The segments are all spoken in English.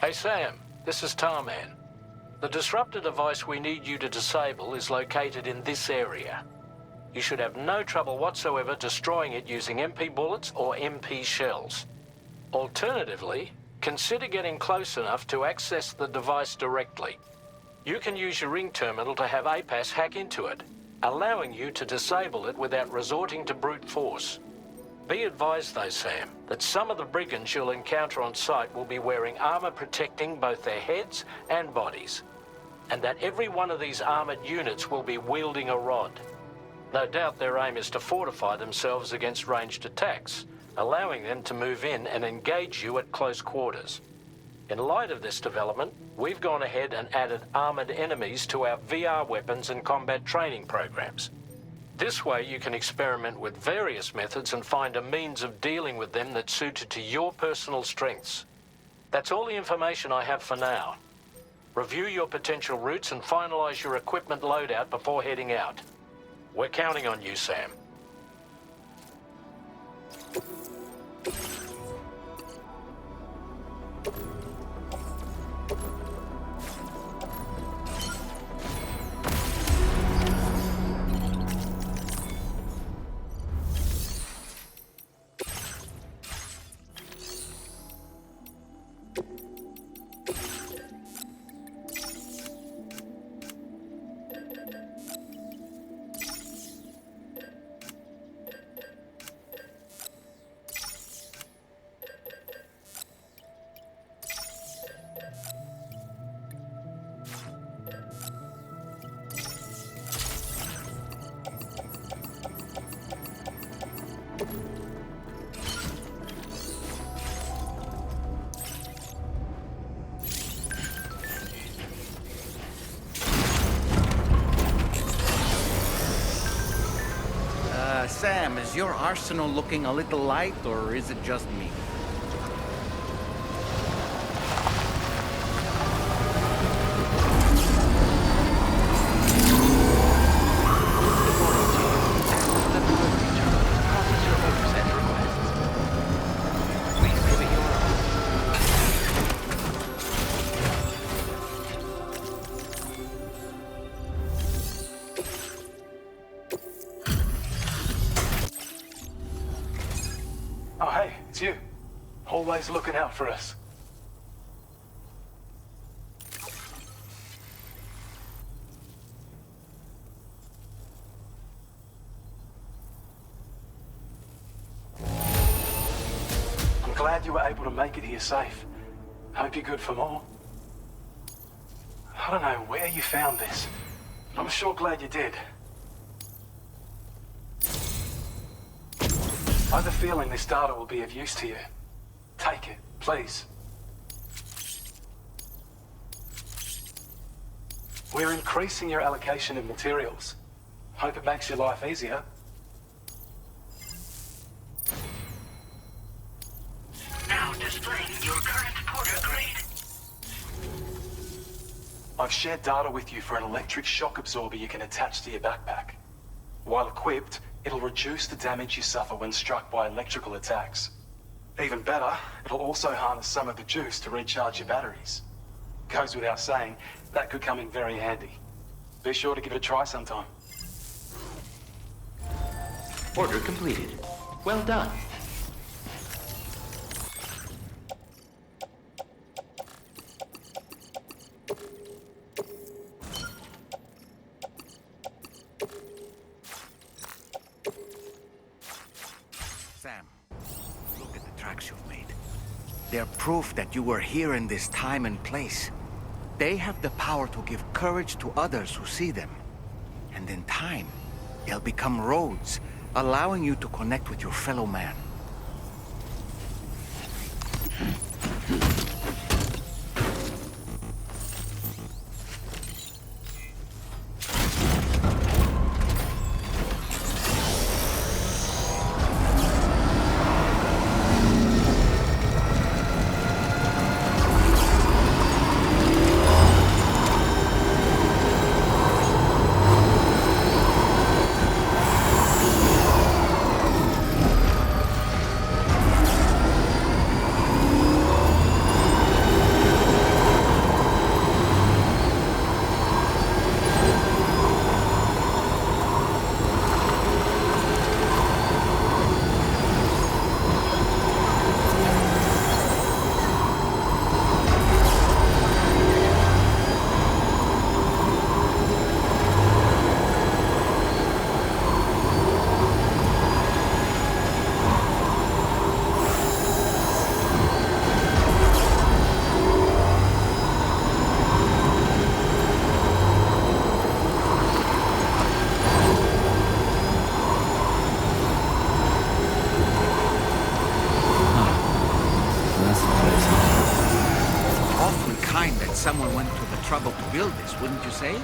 Hey Sam, this is Tarman. The disruptor device we need you to disable is located in this area. You should have no trouble whatsoever destroying it using MP bullets or MP shells. Alternatively, consider getting close enough to access the device directly. You can use your ring terminal to have APAS hack into it, allowing you to disable it without resorting to brute force. Be advised though, Sam, that some of the brigands you'll encounter on site will be wearing armor protecting both their heads and bodies, and that every one of these armored units will be wielding a rod. No doubt their aim is to fortify themselves against ranged attacks, allowing them to move in and engage you at close quarters. In light of this development, we've gone ahead and added armored enemies to our VR weapons and combat training programs. This way you can experiment with various methods and find a means of dealing with them that's suited to your personal strengths. That's all the information I have for now. Review your potential routes and finalize your equipment loadout before heading out. We're counting on you, Sam. Sam, is your arsenal looking a little light, or is it just me? Oh, hey, it's you. Always looking out for us. I'm glad you were able to make it here safe. Hope you're good for more. I don't know where you found this, but I'm sure glad you did. I have a feeling this data will be of use to you. Take it, please. We're increasing your allocation of materials. Hope it makes your life easier. Now displaying your current porter grade. I've shared data with you for an electric shock absorber you can attach to your backpack. While equipped, it'll reduce the damage you suffer when struck by electrical attacks. Even better, it'll also harness some of the juice to recharge your batteries. Goes without saying, that could come in very handy. Be sure to give it a try sometime. Order completed. Well done. Sam, look at the tracks you've made. They're proof that you were here in this time and place. They have the power to give courage to others who see them. And in time, they'll become roads, allowing you to connect with your fellow man. sign that someone went to the trouble to build this, wouldn't you say?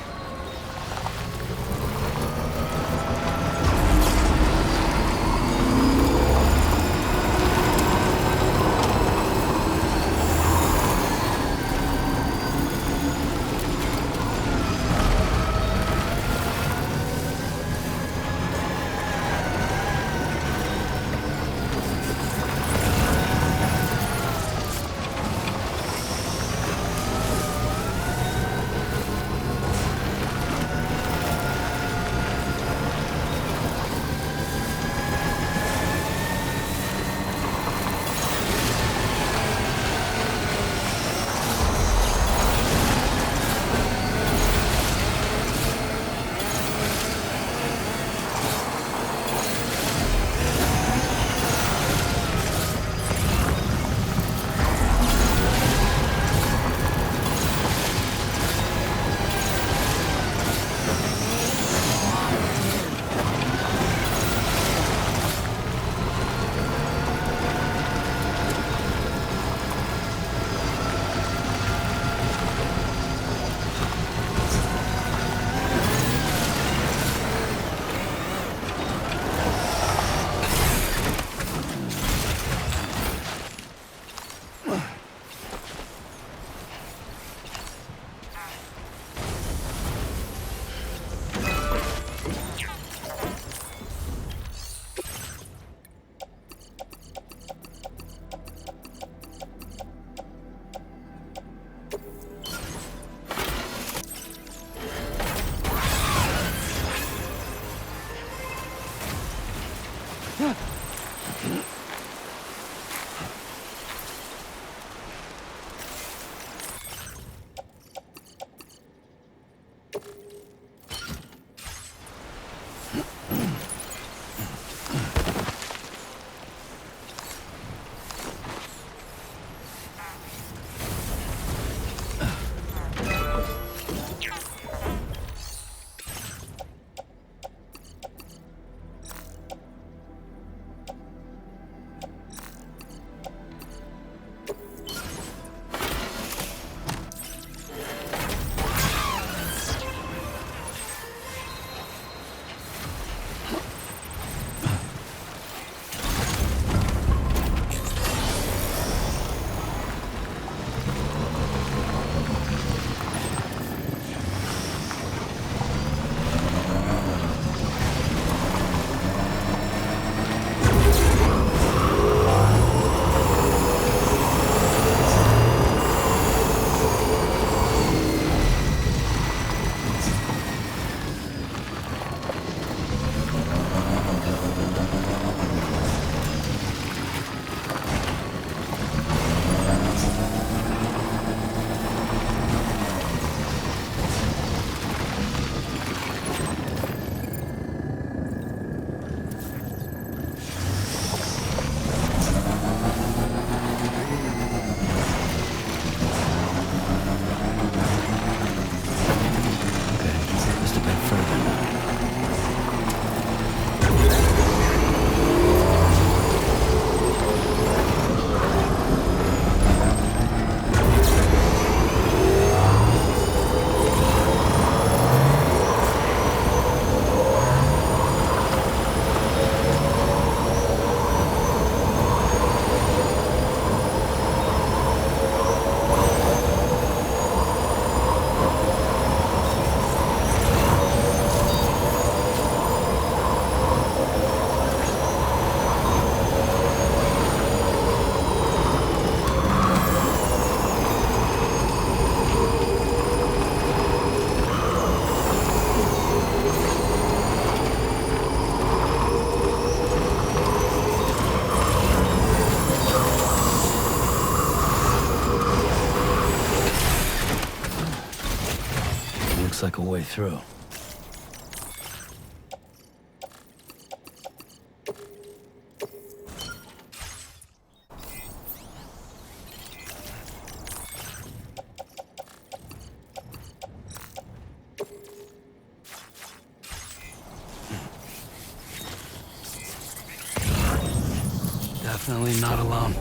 Looks like a way through. Definitely not alone.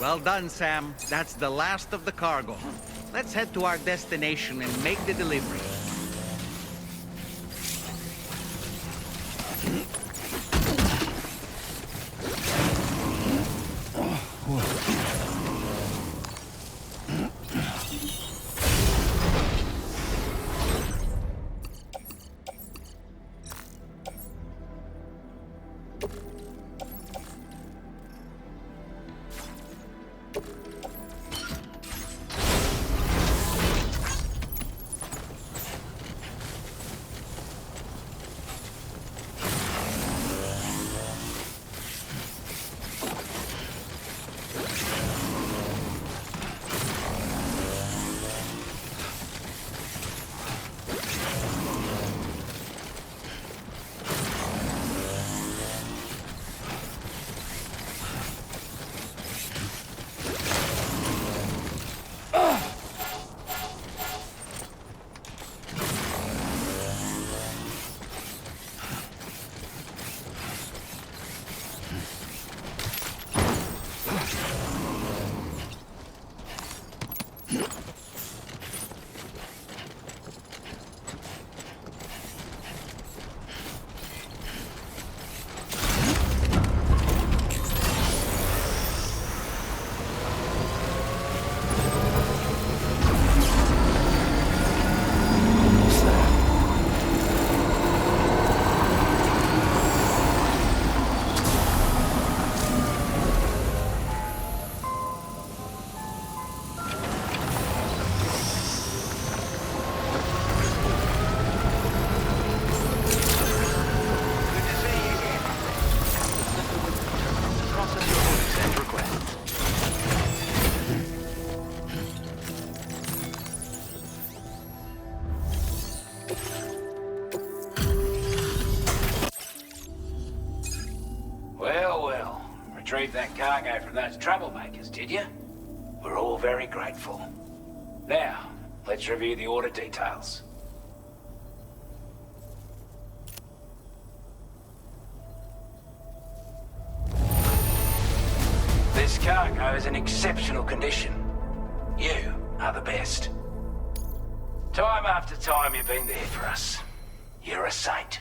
Well done, Sam. That's the last of the cargo. Let's head to our destination and make the delivery. Retrieved that cargo from those troublemakers, did you? We're all very grateful. Now, let's review the order details. This cargo is in exceptional condition. You are the best. Time after time you've been there for us. You're a saint.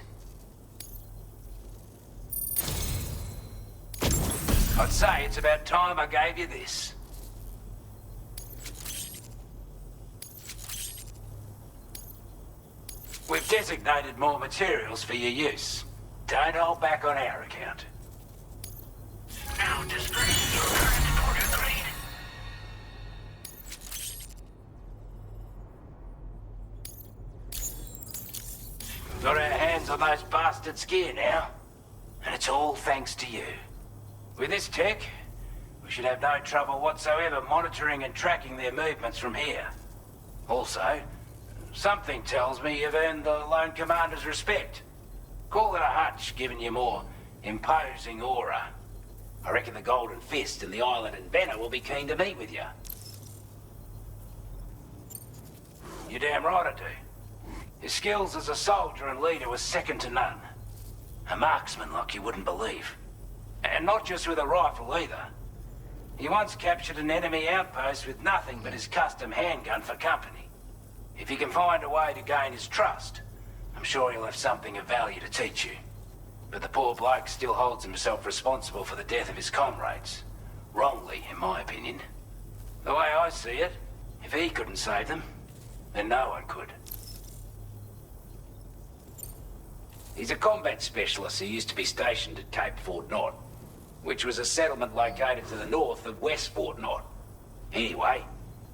I'd say it's about time I gave you this. We've designated more materials for your use. Don't hold back on our account. Now displaying your current porter grade. We've got our hands on those bastards' gear now. And it's all thanks to you. With this tech, we should have no trouble whatsoever monitoring and tracking their movements from here. Also, something tells me you've earned the Lone Commander's respect. Call it a hunch, giving you more imposing aura. I reckon the Golden Fist and the Island Inventor will be keen to meet with you. You're damn right I do. His skills as a soldier and leader were second to none. A marksman like you wouldn't believe. And not just with a rifle either. He once captured an enemy outpost with nothing but his custom handgun for company. If you can find a way to gain his trust, I'm sure he'll have something of value to teach you. But the poor bloke still holds himself responsible for the death of his comrades. Wrongly, in my opinion. The way I see it, if he couldn't save them, then no one could. He's a combat specialist who used to be stationed at Cape Fort Knot, which was a settlement located to the north of West Fort Knot. Anyway,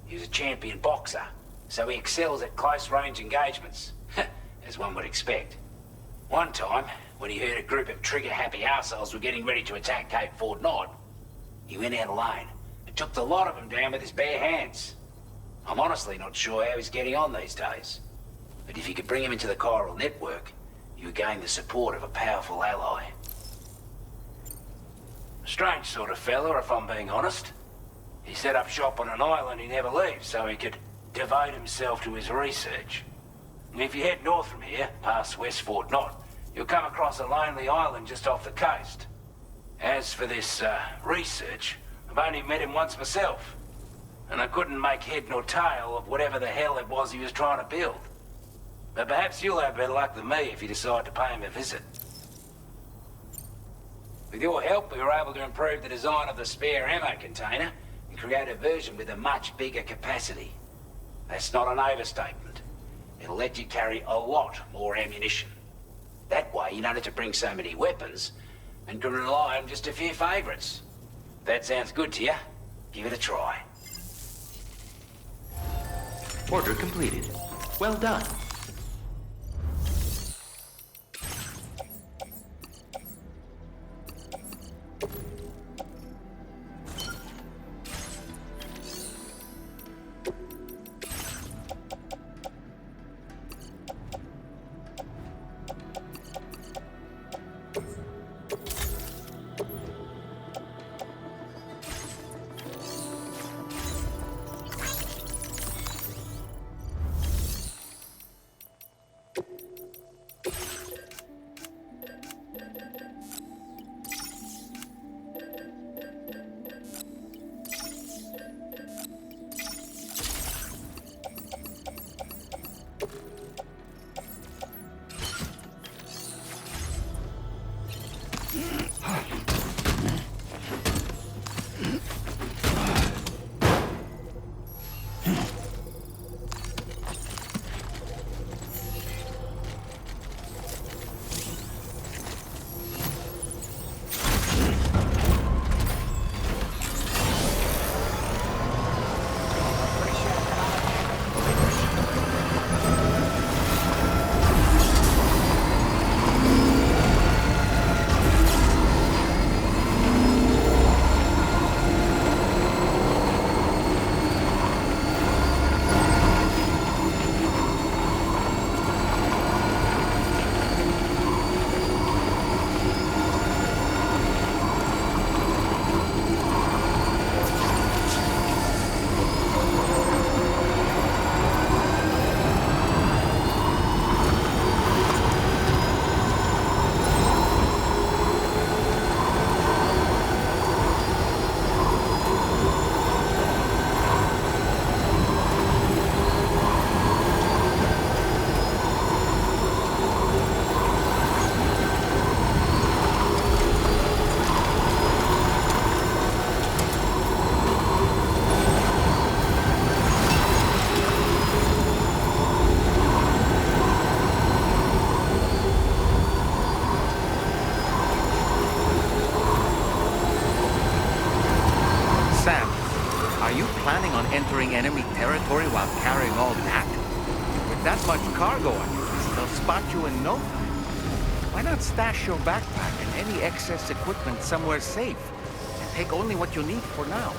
he was a champion boxer, so he excels at close-range engagements, as one would expect. One time, when he heard a group of trigger-happy arseholes were getting ready to attack Cape Fort Knot, he went out alone and took the lot of them down with his bare hands. I'm honestly not sure how he's getting on these days, but if you could bring him into the chiral network, you would gain the support of a powerful ally. Strange sort of fella, if I'm being honest. He set up shop on an island he never leaves so he could devote himself to his research. And if you head north from here, past West Fort Knot, you'll come across a lonely island just off the coast. As for this research, I've only met him once myself, and I couldn't make head nor tail of whatever the hell it was he was trying to build. But perhaps you'll have better luck than me if you decide to pay him a visit. With your help, we were able to improve the design of the spare ammo container and create a version with a much bigger capacity. That's not an overstatement. It'll let you carry a lot more ammunition. That way, you don't have to bring so many weapons and can rely on just a few favorites. That sounds good to you? Give it a try. Order completed. Well done. Entering enemy territory while carrying all that? With that much cargo on you, they'll spot you in no time. Why not stash your backpack and any excess equipment somewhere safe, and take only what you need for now?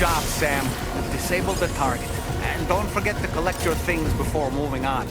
job, Sam. Disable the target. And don't forget to collect your things before moving on.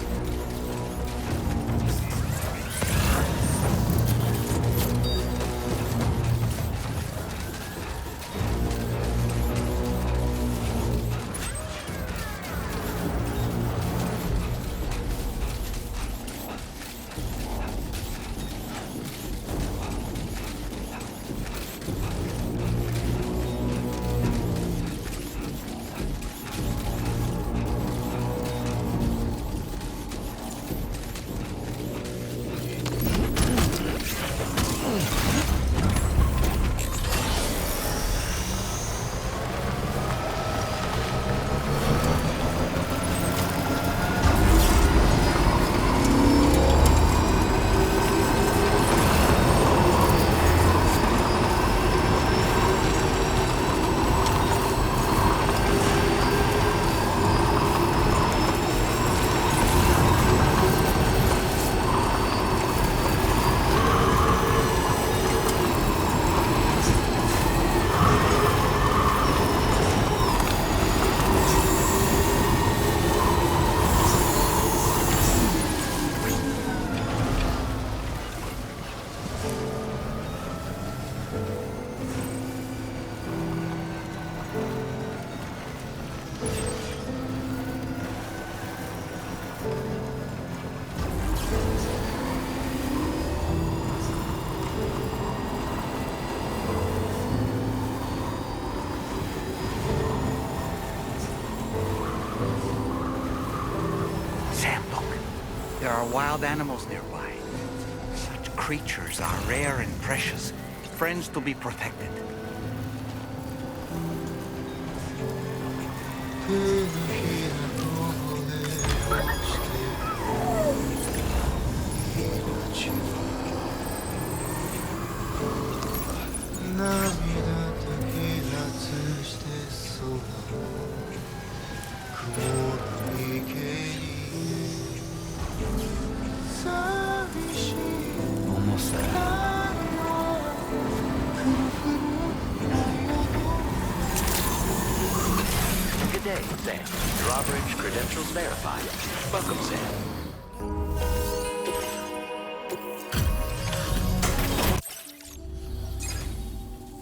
There are wild animals nearby. Such creatures are rare and precious, friends to be protected. Almost there. Good day, Sam. Drawbridge credentials verified. Welcome, Sam.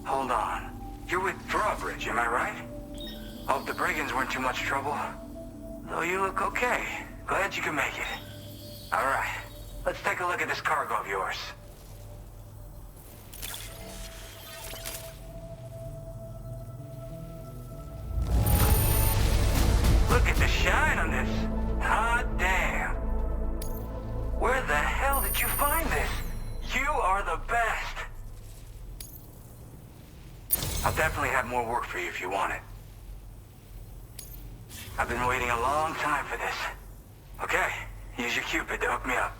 Hold on. You're with Drawbridge, am I right? Hope the brigands weren't too much trouble. Though you look okay. Glad you can make it. All right. Let's take a look at this cargo of yours. Look at the shine on this. Hot damn. Where the hell did you find this? You are the best. I'll definitely have more work for you if you want it. I've been waiting a long time for this. Okay, use your Cupid to hook me up.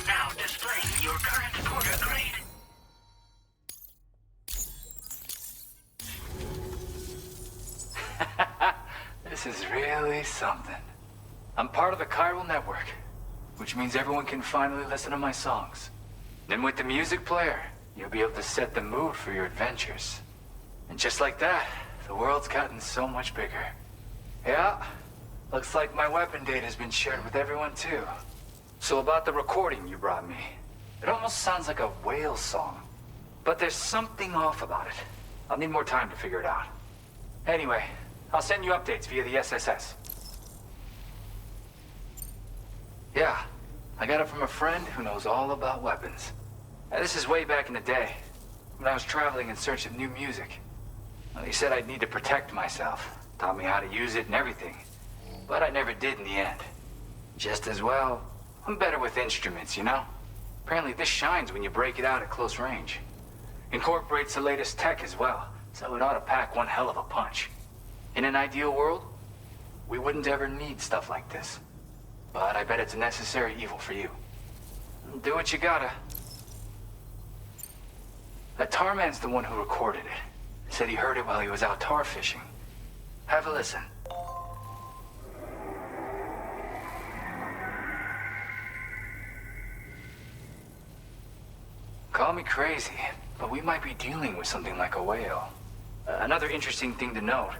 Now displaying your current porter grade. This is really something. I'm part of the chiral network, which means everyone can finally listen to my songs. Then with the music player, you'll be able to set the mood for your adventures. And just like that, the world's gotten so much bigger. Yeah, looks like my weapon data has been shared with everyone too. So about the recording you brought me, it almost sounds like a whale song. But there's something off about it. I'll need more time to figure it out. Anyway, I'll send you updates via the SSS. Yeah, I got it from a friend who knows all about weapons. Now, this is way back in the day. when I was traveling in search of new music. Well, he said I'd need to protect myself, taught me how to use it and everything. But I never did in the end. Just as well, I'm better with instruments, you know? Apparently this shines when you break it out at close range. Incorporates the latest tech as well, so it ought to pack one hell of a punch. In an ideal world, we wouldn't ever need stuff like this. But I bet it's a necessary evil for you. Do what you gotta. That Tarman's the one who recorded it. Said he heard it while he was out tar fishing. Have a listen. Call me crazy, but we might be dealing with something like a whale. Another interesting thing to note,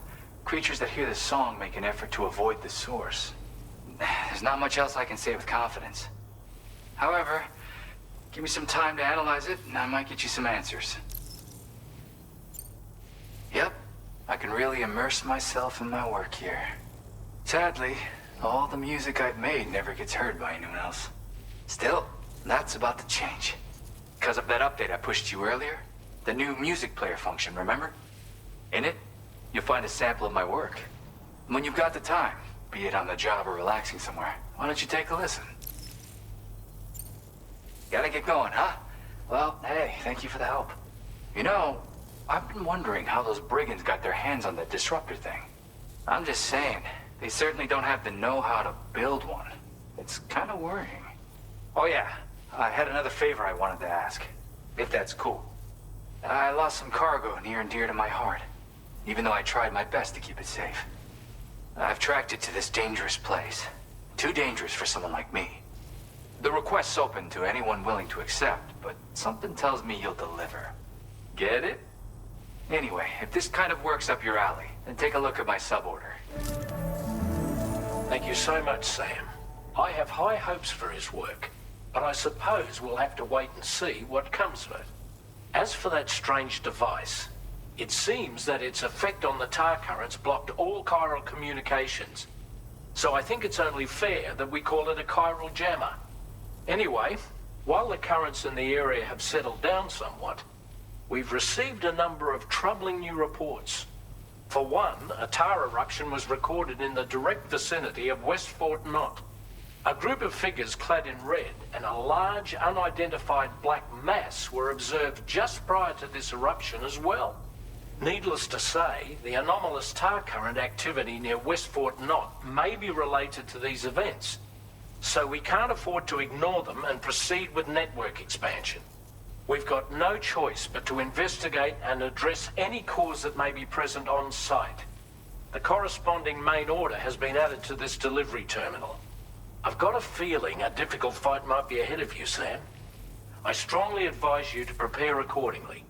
creatures that hear the song make an effort to avoid the source. There's not much else I can say with confidence. However, give me some time to analyze it, and I might get you some answers. Yep, I can really immerse myself in my work here. Sadly, all the music I've made never gets heard by anyone else. Still, that's about to change. Because of that update I pushed you earlier, the new music player function, remember? In it, you'll find a sample of my work. And when you've got the time, be it on the job or relaxing somewhere, why don't you take a listen? Gotta get going, huh? Well, hey, thank you for the help. You know, I've been wondering how those brigands got their hands on that disruptor thing. I'm just saying, they certainly don't have the know-how to build one. It's kind of worrying. Oh yeah, I had another favor I wanted to ask, if that's cool. I lost some cargo near and dear to my heart, even though I tried my best to keep it safe. I've tracked it to this dangerous place. Too dangerous for someone like me. The request's open to anyone willing to accept, but something tells me you'll deliver. Get it? Anyway, if this kind of works up your alley, then take a look at my suborder. Thank you so much, Sam. I have high hopes for his work, but I suppose we'll have to wait and see what comes of it. As for that strange device, it seems that its effect on the tar currents blocked all chiral communications. So I think it's only fair that we call it a chiral jammer. Anyway, while the currents in the area have settled down somewhat, we've received a number of troubling new reports. For one, a tar eruption was recorded in the direct vicinity of West Fort Knot. A group of figures clad in red and a large unidentified black mass were observed just prior to this eruption as well. Needless to say, the anomalous tar current activity near West Fort Knot may be related to these events, so we can't afford to ignore them and proceed with network expansion. We've got no choice but to investigate and address any cause that may be present on site. The corresponding main order has been added to this delivery terminal. I've got a feeling a difficult fight might be ahead of you, Sam. I strongly advise you to prepare accordingly.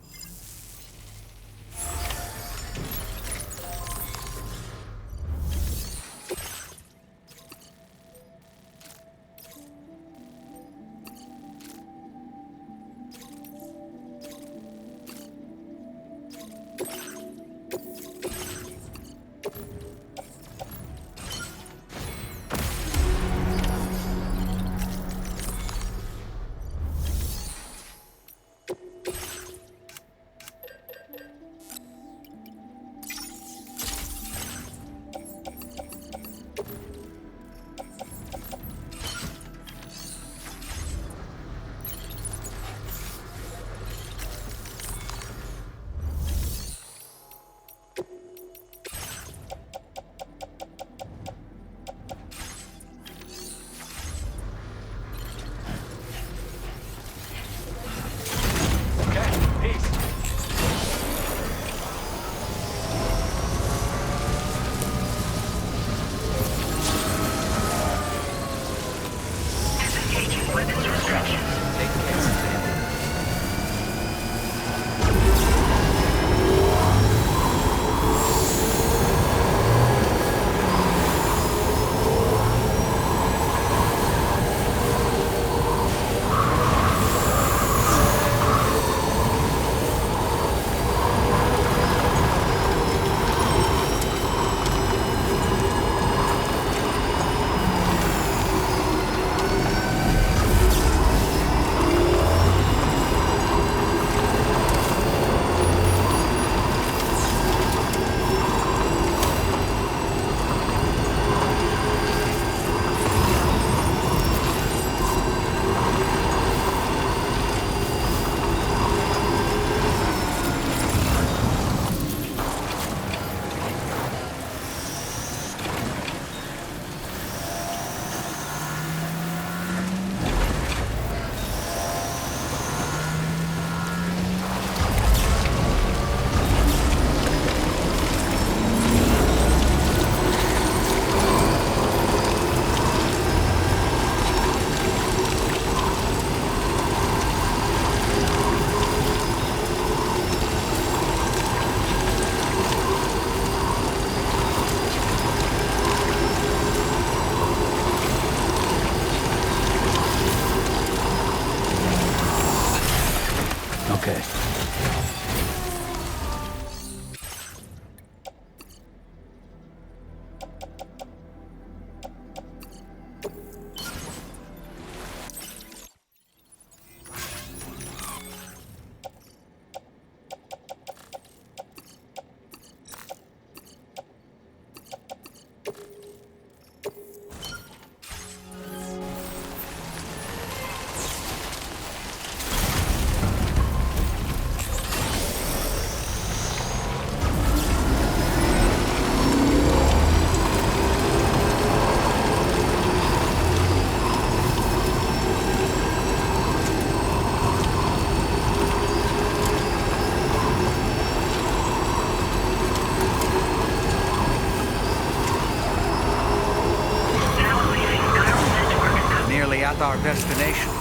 destination.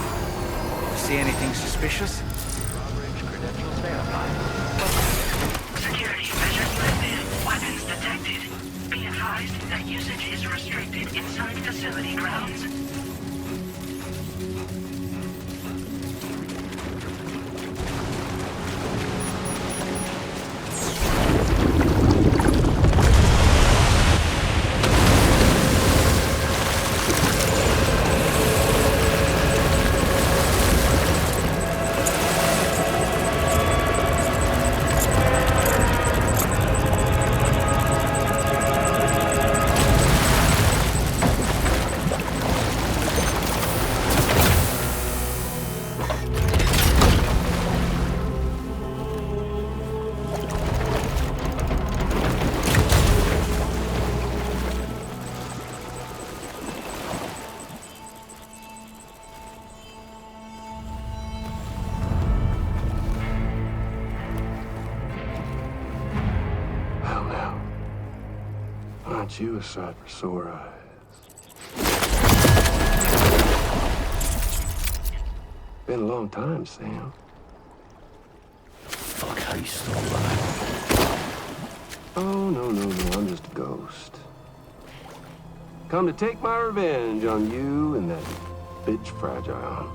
See anything suspicious? Drawbridge credentials verified. Security measures lifted. Weapons detected. Be advised that usage is restricted inside facility grounds. You a sight for sore eyes. Been a long time, Sam. Fuck, how you still alive? Oh, no, I'm just a ghost. Come to take my revenge on you and that bitch Fragile.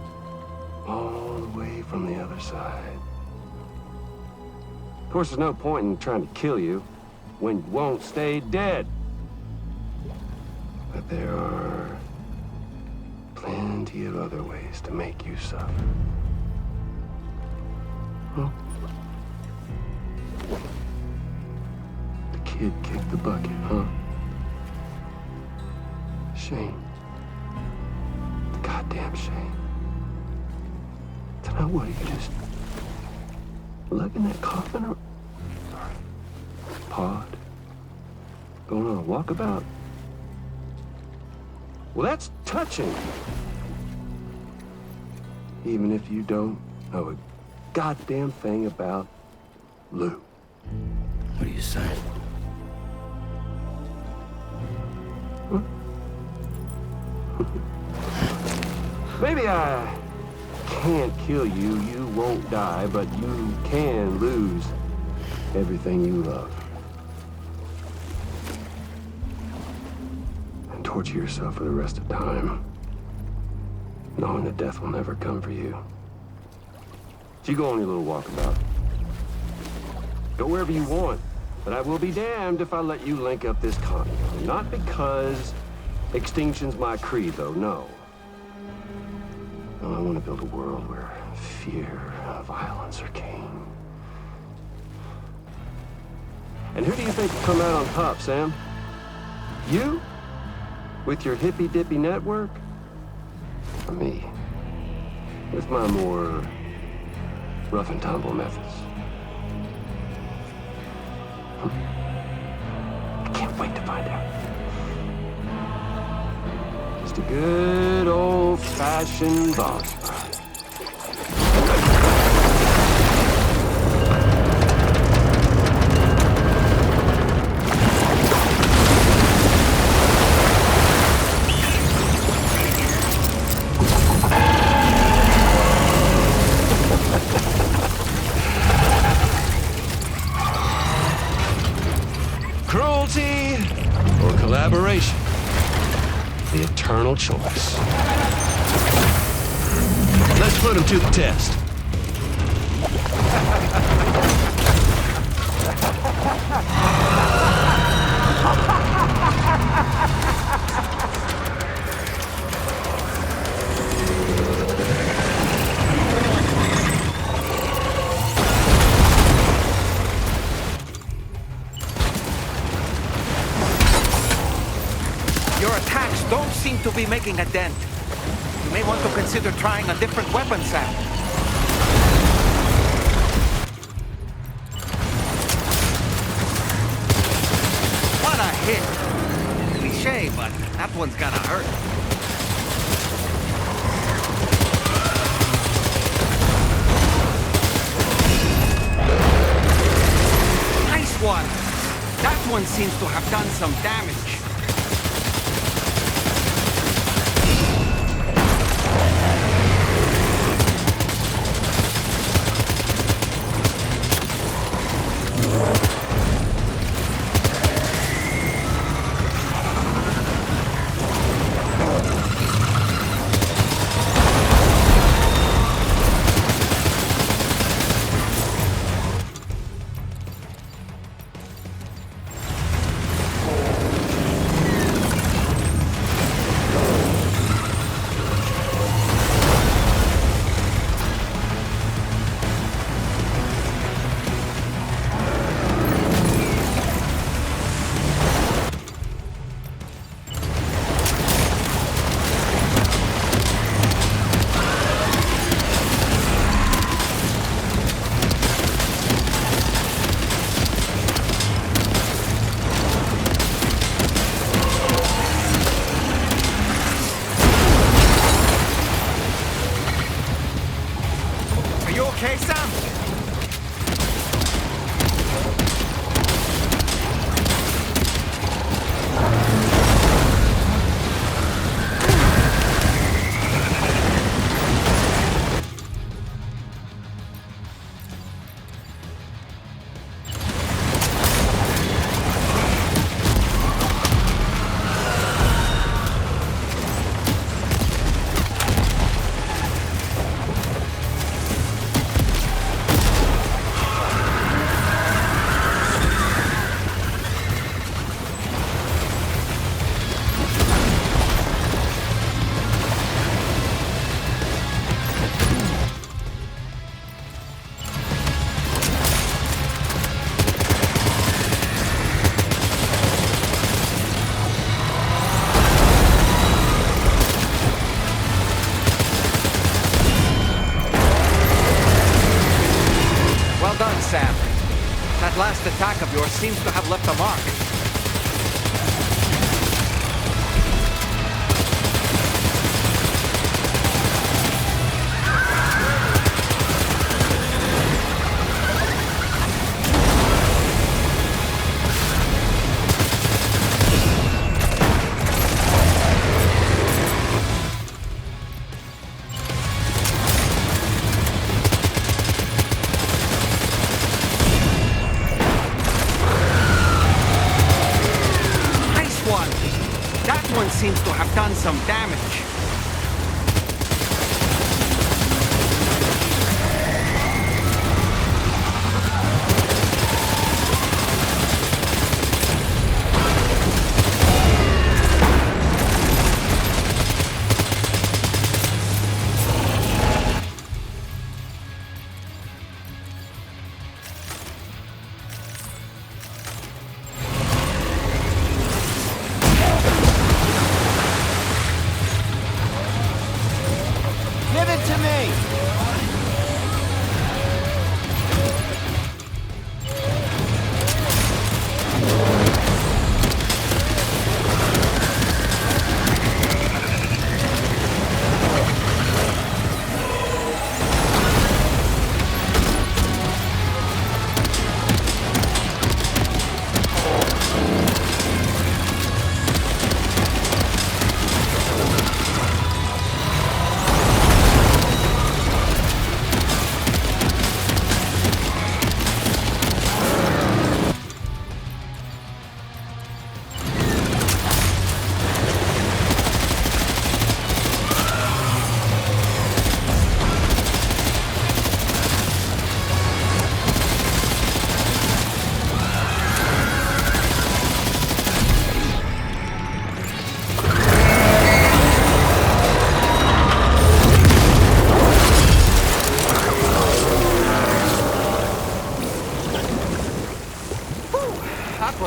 All the way from the other side. Of course, there's no point in trying to kill you when you won't stay dead. But there are plenty of other ways to make you suffer. Huh? The kid kicked the bucket, huh? Shame. Goddamn shame. Then what, you just lug in that coffin or... Pod? Going on a walkabout? Well, that's touching. Even if you don't know a goddamn thing about Lou. What do you say? Huh? Maybe I can't kill you, you won't die, but you can lose everything you love. Torture yourself for the rest of time, knowing that death will never come for you. So you go on your little walkabout. Go wherever you want, but I will be damned if I let you link up this continent. Not because extinction's my creed, though, no. No, I want to build a world where fear and violence are king. And who do you think will come out on top, Sam? You? With your hippy-dippy network? Or me? With my more rough and tumble methods? I can't wait to find out. Just a good old-fashioned boss fight. Cruelty or collaboration? The eternal choice. Let's put him to the test. Your attacks don't seem to be making a dent. You may want to consider trying a different weapon, Sam. What a hit! Cliché, but that one's gonna hurt. Nice one! That one seems to have done some damage. okay, Sam? Well done, Sam. That last attack of yours seems to have left a mark. Seems to have done some damage.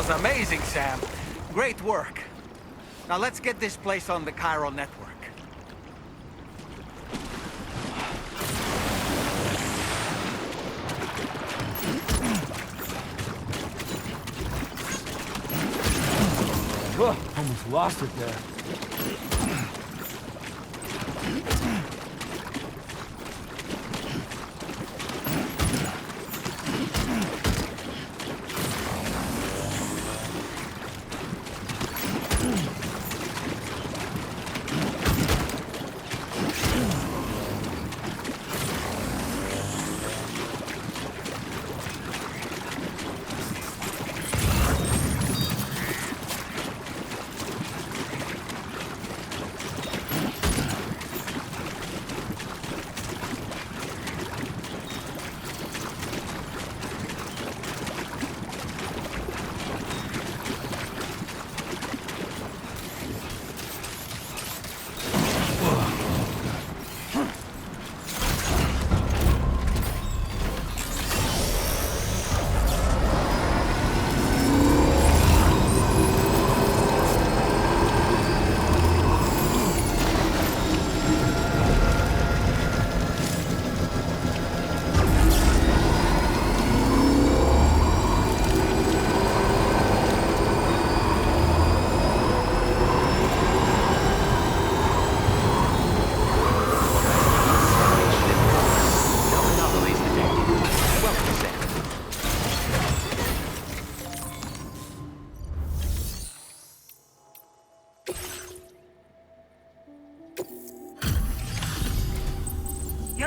Amazing, Sam. Great work. Now let's get this place on the chiral network. Oh, almost lost it there.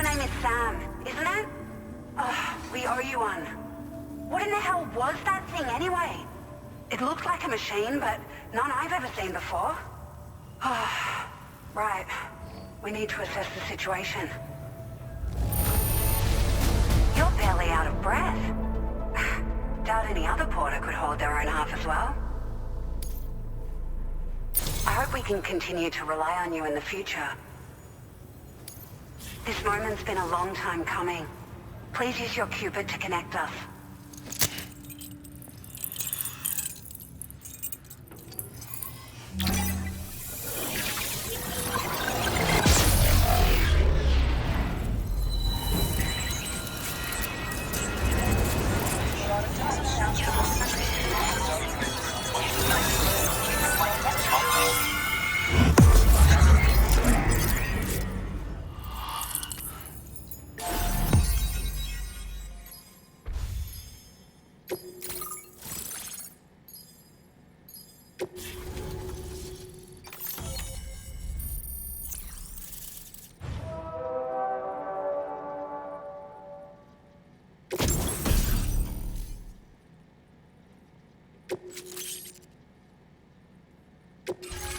Your name is Sam, isn't it? Oh, we owe you one. What in the hell was that thing anyway? It looked like a machine, but none I've ever seen before. Oh, right. We need to assess the situation. You're barely out of breath. Doubt any other porter could hold their own half as well. I hope we can continue to rely on you in the future. This moment's been a long time coming. Please use your Cupid to connect us.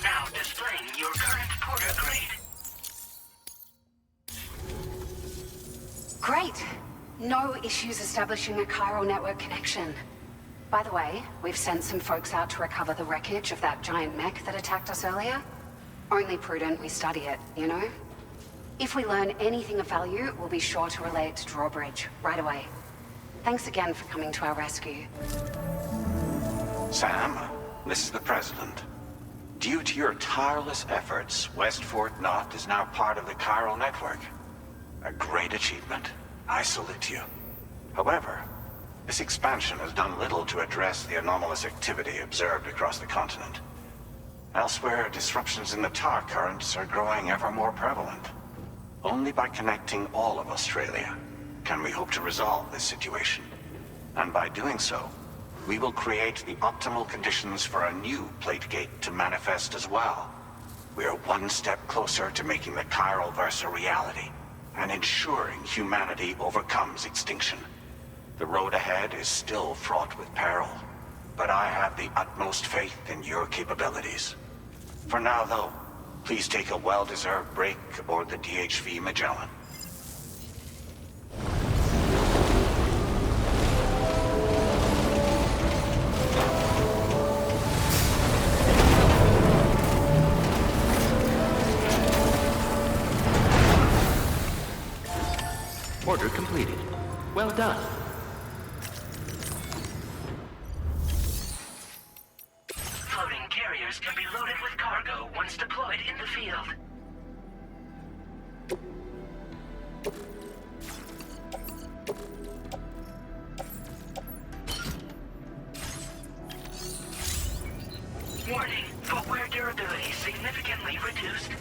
Now displaying your current porter grade. Great. No issues establishing a chiral network connection. By the way, we've sent some folks out to recover the wreckage of that giant mech that attacked us earlier. Only prudent we study it, you know? If we learn anything of value, we'll be sure to relay it to Drawbridge right away. Thanks again for coming to our rescue. Sam, this is the President. Due to your tireless efforts, West Fort Knot is now part of the chiral network. A great achievement. I salute you. However, this expansion has done little to address the anomalous activity observed across the continent. Elsewhere, disruptions in the tar currents are growing ever more prevalent. Only by connecting all of Australia can we hope to resolve this situation. And by doing so, we will create the optimal conditions for a new plate gate to manifest as well. We are one step closer to making the chiral verse a reality, and ensuring humanity overcomes extinction. The road ahead is still fraught with peril, but I have the utmost faith in your capabilities. For now, though, please take a well-deserved break aboard the DHV Magellan. Order completed. Well done. Floating carriers can be loaded with cargo once deployed in the field. Warning, footwear durability significantly reduced.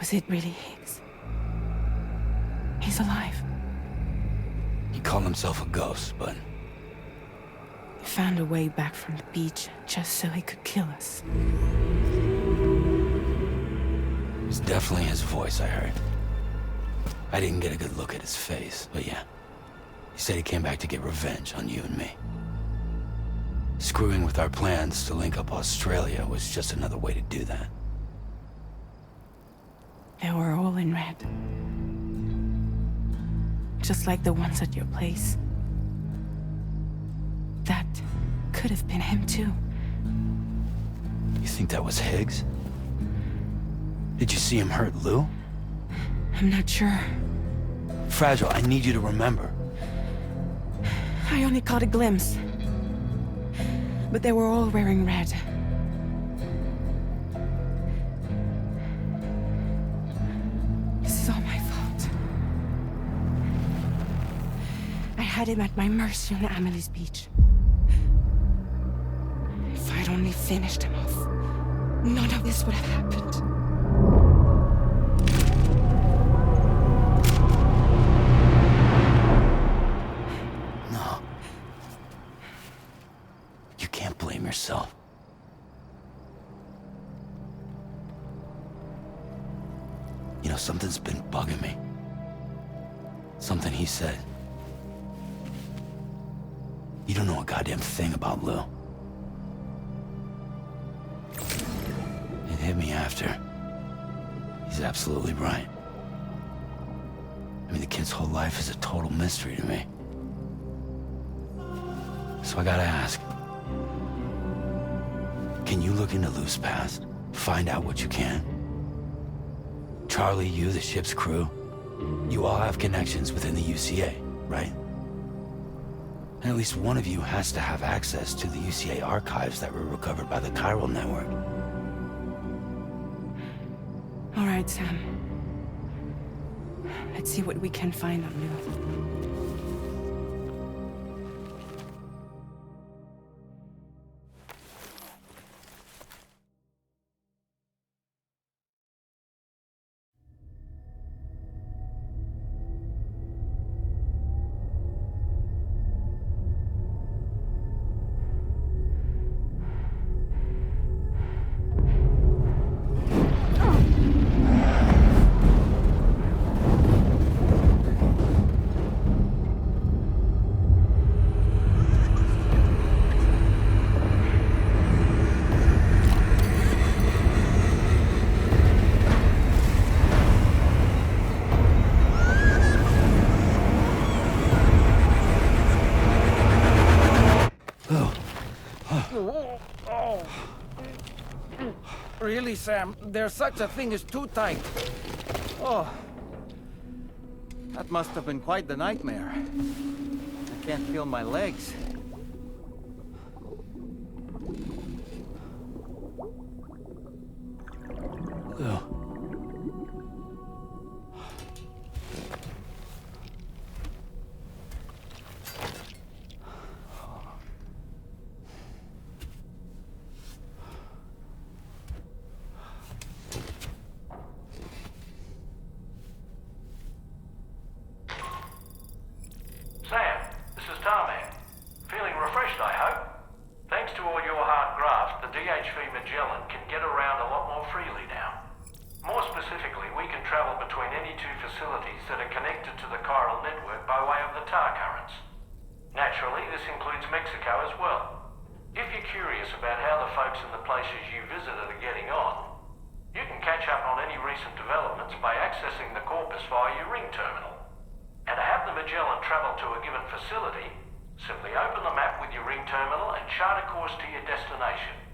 Was it really Higgs? He's alive. He called himself a ghost, but He found a way back from the beach just so he could kill us. it was definitely his voice I heard. I didn't get a good look at his face, but yeah. He said he came back to get revenge on you and me. Screwing with our plans to link up Australia was just another way to do that. They were all in red. Just like the ones at your place. That could have been him too. You think that was Higgs? Did you see him hurt Lou? I'm not sure. Fragile, I need you to remember. I only caught a glimpse. But they were all wearing red. This is all my fault. I had him at my mercy on Amelie's beach. If I'd only finished him off, none of this would have happened. No. You can't blame yourself. You know, something's been bugging me. Something he said. You don't know a goddamn thing about Lou. It hit me after. He's absolutely right. I mean, the kid's whole life is a total mystery to me. So I gotta ask. Can you look into Lou's past? Find out what you can? Charlie, you, the ship's crew, you all have connections within the UCA, right? And at least one of you has to have access to the UCA archives that were recovered by the Chiral Network. All right, Sam. Let's see what we can find on Lou. Really, Sam, there's such a thing as too tight. Oh. That must have been quite the nightmare. I can't feel my legs. Lou. Sam, this is Tarman. Feeling refreshed, I hope? Thanks to all your hard graft, the DHV Magellan can get around a lot more freely now. More specifically, we can travel between any two facilities that are connected to the chiral network by way of the tar currents. Naturally, this includes Mexico as well. If you're curious about how the folks in the places you visited are getting on, you can catch up on any recent developments by accessing the corpus via your ring terminal. And to have the Magellan travel to a given facility, simply open the map with your ring terminal and chart a course to your destination.